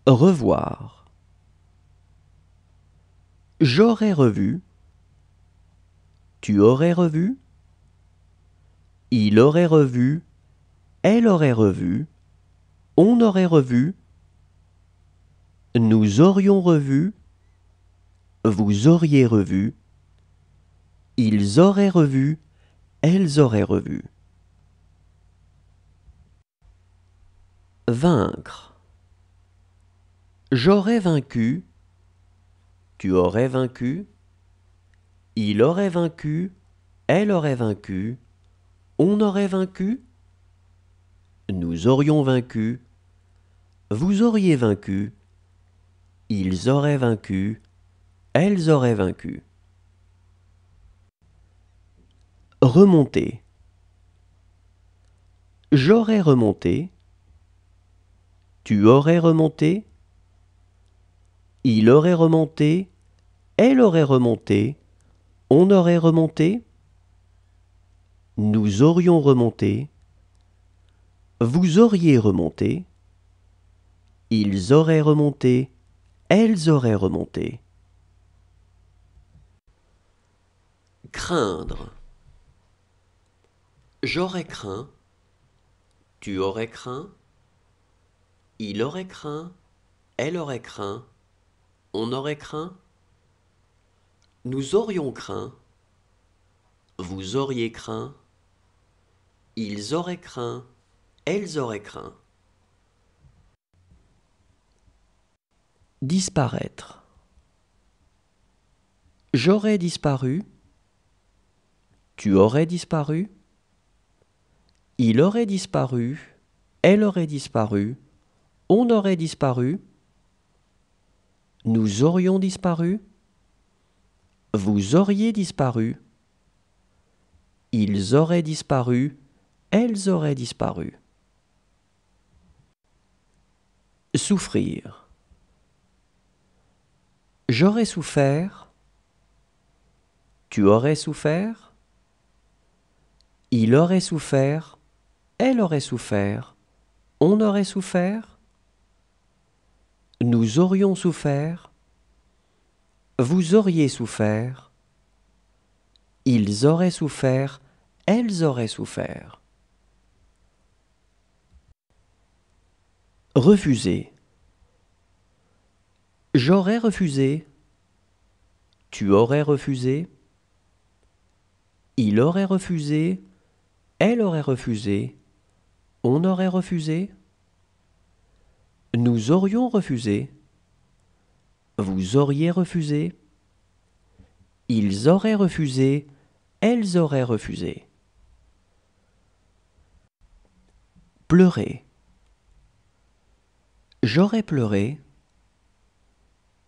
Revoir. J'aurais revu. Tu aurais revu. Il aurait revu. Elle aurait revu. On aurait revu. Nous aurions revu. Vous auriez revu. Ils auraient revu. Elles auraient revu. Vaincre. J'aurais vaincu. Tu aurais vaincu. Il aurait vaincu. Elle aurait vaincu. On aurait vaincu. Nous aurions vaincu. Vous auriez vaincu. Ils auraient vaincu. Elles auraient vaincu. Remonter. J'aurais remonté. Tu aurais remonté. Il aurait remonté. Elle aurait remonté. On aurait remonté. Nous aurions remonté. Vous auriez remonté. Ils auraient remonté. Elles auraient remonté. Craindre. J'aurais craint. Tu aurais craint. Il aurait craint. Elle aurait craint. On aurait craint. Nous aurions craint. Vous auriez craint. Ils auraient craint. Elles auraient craint. Disparaître. J'aurais disparu. Tu aurais disparu. Il aurait disparu. Elle aurait disparu. On aurait disparu. Nous aurions disparu. Vous auriez disparu. Ils auraient disparu. Elles auraient disparu. Souffrir. J'aurais souffert. Tu aurais souffert. Il aurait souffert. Elle aurait souffert. On aurait souffert. Nous aurions souffert. Vous auriez souffert. Ils auraient souffert. Elles auraient souffert. Refuser. J'aurais refusé. Tu aurais refusé. Il aurait refusé. Elle aurait refusé. On aurait refusé. Nous aurions refusé. Vous auriez refusé. Ils auraient refusé. Elles auraient refusé. Pleurer. J'aurais pleuré.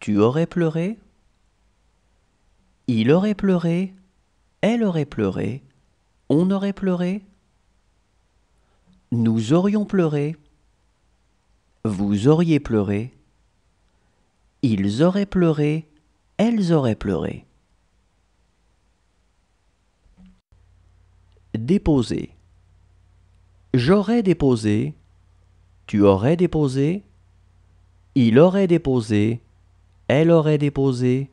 Tu aurais pleuré. Il aurait pleuré. Elle aurait pleuré. On aurait pleuré. Nous aurions pleuré. Vous auriez pleuré. Ils auraient pleuré. Elles auraient pleuré. Déposer. J'aurais déposé. Tu aurais déposé. Il aurait déposé. Elle aurait déposé.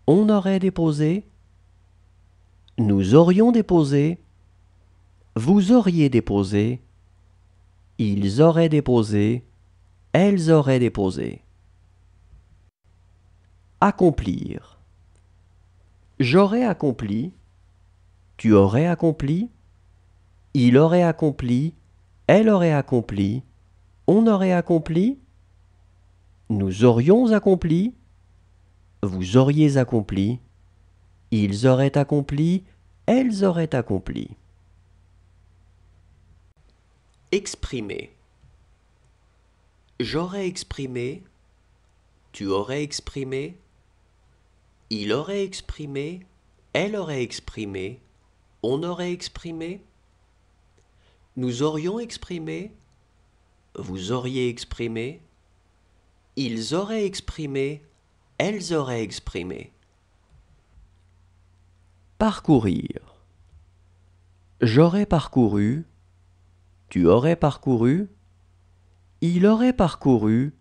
On aurait déposé. Nous aurions déposé. Vous auriez déposé. Ils auraient déposé. Elles auraient déposé. Accomplir. J'aurais accompli. Tu aurais accompli. Il aurait accompli. Elle aurait accompli. On aurait accompli. Nous aurions accompli. Vous auriez accompli. Ils auraient accompli. Elles auraient accompli. Exprimer. J'aurais exprimé. Tu aurais exprimé. Il aurait exprimé. Elle aurait exprimé. On aurait exprimé. Nous aurions exprimé. Vous auriez exprimé. Ils auraient exprimé. Elles auraient exprimé. Parcourir. J'aurais parcouru. Tu aurais parcouru. Il aurait parcouru.